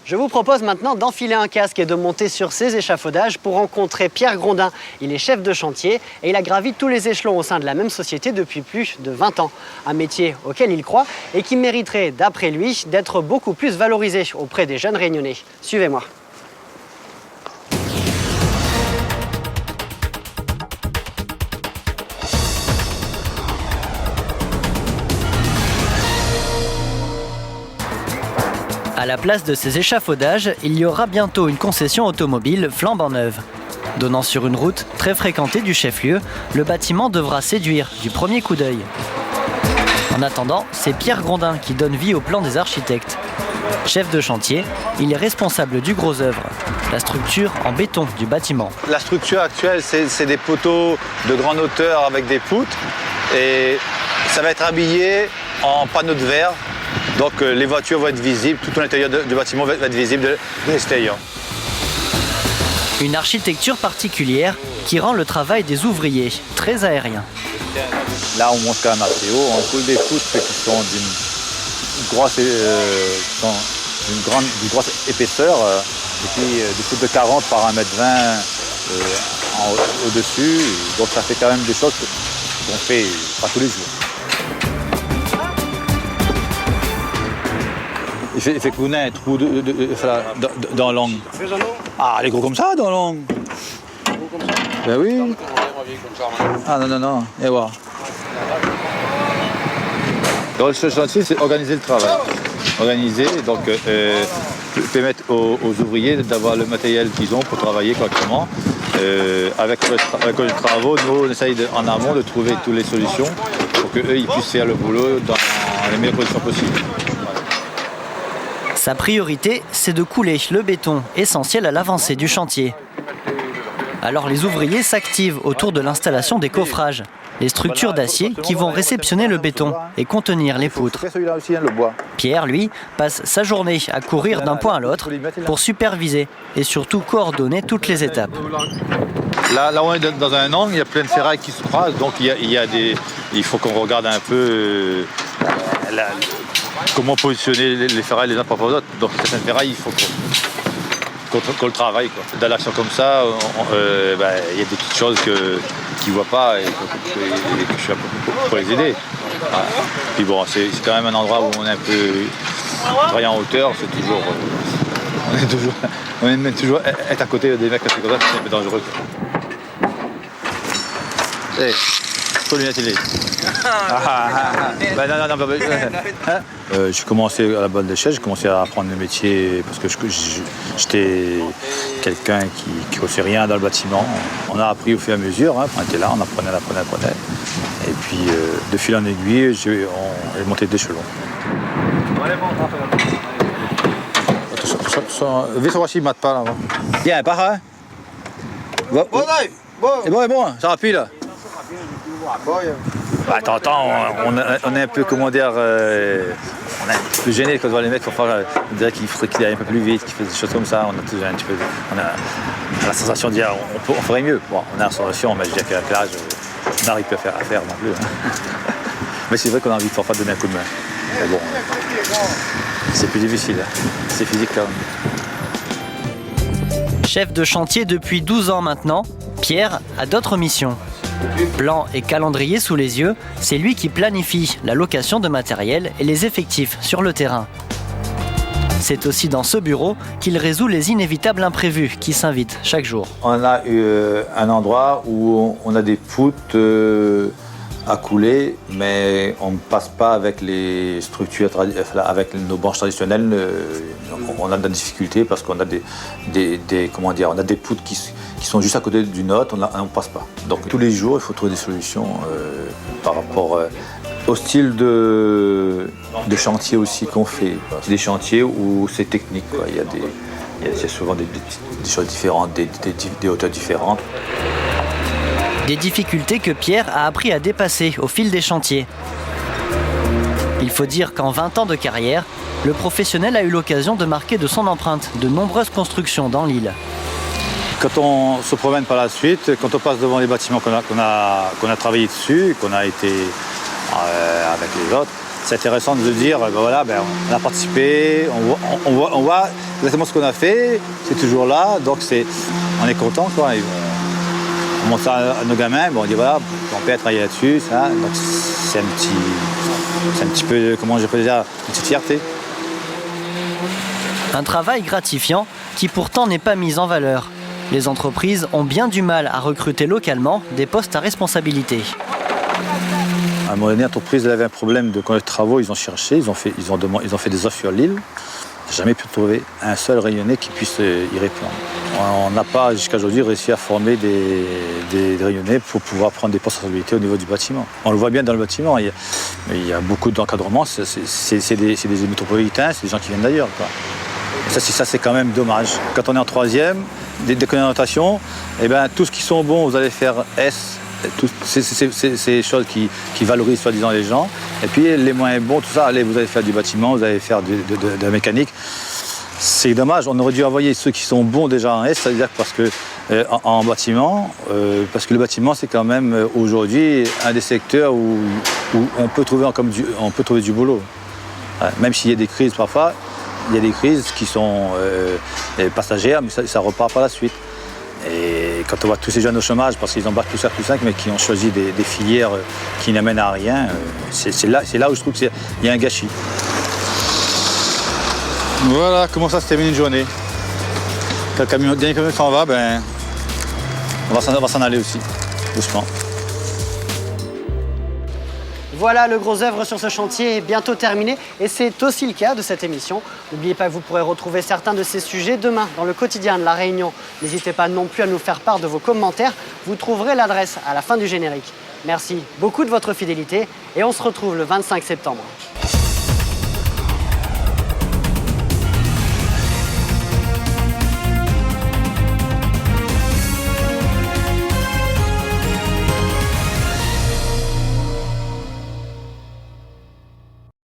Je vous propose maintenant d'enfiler un casque et de monter sur ces échafaudages pour rencontrer Pierre Grondin. Il est chef de chantier et il a gravi tous les échelons au sein de la même société depuis plus de 20 ans. Un métier auquel il croit et qui mériterait, d'après lui, d'être beaucoup plus valorisé auprès des jeunes Réunionnais. Suivez-moi. À la place de ces échafaudages, il y aura bientôt une concession automobile flambant neuve. Donnant sur une route très fréquentée du chef-lieu, le bâtiment devra séduire du premier coup d'œil. En attendant, c'est Pierre Grondin qui donne vie au plan des architectes. Chef de chantier, il est responsable du gros œuvre, la structure en béton du bâtiment. La structure actuelle, c'est des poteaux de grande hauteur avec des poutres et ça va être habillé en panneaux de verre. Donc les voitures vont être visibles, tout l'intérieur du bâtiment va être visible de l'extérieur. Une architecture particulière qui rend le travail des ouvriers très aérien. Là, on monte quand même assez haut, on coule des poutres qui sont d'une grosse épaisseur, et puis des poutres de 40 par 1,20 m au-dessus. Donc ça fait quand même des choses qu'on fait pas tous les jours. Il fait couler un trou dans l'angle. Ah, les gros comme ça dans l'angle. Ben oui. Ah non, et voir. Donc le chantier, c'est organiser le travail. Organiser, donc permettre aux ouvriers d'avoir le matériel qu'ils ont pour travailler correctement. Avec les travaux, nous, on essaye en amont de trouver toutes les solutions pour qu'eux, ils puissent faire le boulot dans les meilleures conditions possibles. Sa priorité, c'est de couler le béton, essentiel à l'avancée du chantier. Alors les ouvriers s'activent autour de l'installation des coffrages, les structures d'acier qui vont réceptionner le béton et contenir les poutres. Pierre, lui, passe sa journée à courir d'un point à l'autre pour superviser et surtout coordonner toutes les étapes. Là, on est dans un angle, il y a plein de ferrailles qui se croisent, donc il faut qu'on regarde un peu comment positionner les ferrailles les uns par rapport aux autres. Donc certaines ferrailles, il faut qu'on le travaille, quoi. Dans l'action comme ça, il y a des petites choses qu'ils ne voient pas et que je suis là pour les aider. Voilà. Puis bon, c'est quand même un endroit où on est un peu travailler en hauteur, c'est toujours... on aime toujours être à côté des mecs comme ça, c'est un peu dangereux. Hey. Faut lui attirer. J'ai commencé à la bonne échelle, j'ai commencé à apprendre le métier parce que j'étais quelqu'un qui ne sait rien dans le bâtiment. On a appris au fur et à mesure, hein. On était là, on apprenait. Et puis de fil en aiguille, on est monté d'échelon. Vite voir s'il ne mate pas là. Viens, pars, hein. C'est bon, ça rappuie là. Attends, on est un peu, comment dire, on est un peu gêné quand on voit les mecs, on dirait qu'il faudrait qu'il aille un peu plus vite, qu'il fasse des choses comme ça. On a la sensation de dire on ferait mieux. Bon, on a la sensation, mais je veux dire qu'à l'âge, on n'arrive plus à faire non plus. Hein. Mais c'est vrai qu'on a envie de parfois donner un coup de main. Mais bon, c'est plus difficile, c'est physique quand même. Chef de chantier depuis 12 ans maintenant, Pierre a d'autres missions. Plan et calendrier sous les yeux, c'est lui qui planifie la location de matériel et les effectifs sur le terrain. C'est aussi dans ce bureau qu'il résout les inévitables imprévus qui s'invitent chaque jour. On a un endroit où on a des poutres à couler, mais on ne passe pas avec les structures, avec nos branches traditionnelles. On a de la difficulté parce qu'on a on a des poutres qui sont juste à côté d'une autre, on ne passe pas. Donc tous les jours, il faut trouver des solutions par rapport au style de chantier aussi qu'on fait. C'est des chantiers où c'est technique, quoi. Il y a souvent des choses différentes, des hauteurs différentes. Des difficultés que Pierre a appris à dépasser au fil des chantiers. Il faut dire qu'en 20 ans de carrière, le professionnel a eu l'occasion de marquer de son empreinte de nombreuses constructions dans l'île. Quand on se promène par la suite, quand on passe devant les bâtiments qu'on a travaillé dessus, qu'on a été avec les autres, c'est intéressant de se dire, voilà, on a participé, on voit exactement ce qu'on a fait, c'est toujours là, donc on est content, quoi. Et on montre ça à nos gamins, on dit voilà, ton père a travaillé là-dessus, ça, donc c'est un petit peu, comment je peux dire, une petite fierté. Un travail gratifiant qui pourtant n'est pas mis en valeur. Les entreprises ont bien du mal à recruter localement des postes à responsabilité. À un moment donné, l'entreprise avait un problème de conduite de travaux, ils ont cherché, ils ont fait des offres sur l'île. Jamais pu trouver un seul rayonné qui puisse y répondre. On n'a pas jusqu'à aujourd'hui réussi à former des rayonnés pour pouvoir prendre des responsabilités au niveau du bâtiment. On le voit bien dans le bâtiment, il y a beaucoup d'encadrement, c'est des métropolitains, c'est des gens qui viennent d'ailleurs, quoi. Et ça c'est quand même dommage. Quand on est en troisième, des d'orientation, tout ce qui sont bons, vous allez faire S. C'est choses qui valorisent soi-disant les gens. Et puis les moins bons, tout ça, allez, vous allez faire du bâtiment, vous allez faire de la mécanique. C'est dommage, on aurait dû envoyer ceux qui sont bons déjà en S, c'est-à-dire parce que en bâtiment, parce que le bâtiment c'est quand même aujourd'hui un des secteurs où on peut trouver du boulot. Ouais, même s'il y a des crises parfois, il y a des crises qui sont passagères, mais ça repart par la suite. Et quand on voit tous ces jeunes au chômage parce qu'ils ont bac plus 4 plus 5 mais qui ont choisi des filières qui n'amènent à rien, c'est là où je trouve qu'il y a un gâchis. Voilà comment ça se termine une journée. Quand le dernier camion s'en va, on va s'en aller aussi, doucement. Voilà, le gros œuvre sur ce chantier est bientôt terminé et c'est aussi le cas de cette émission. N'oubliez pas que vous pourrez retrouver certains de ces sujets demain dans le quotidien de La Réunion. N'hésitez pas non plus à nous faire part de vos commentaires. Vous trouverez l'adresse à la fin du générique. Merci beaucoup de votre fidélité et on se retrouve le 25 septembre.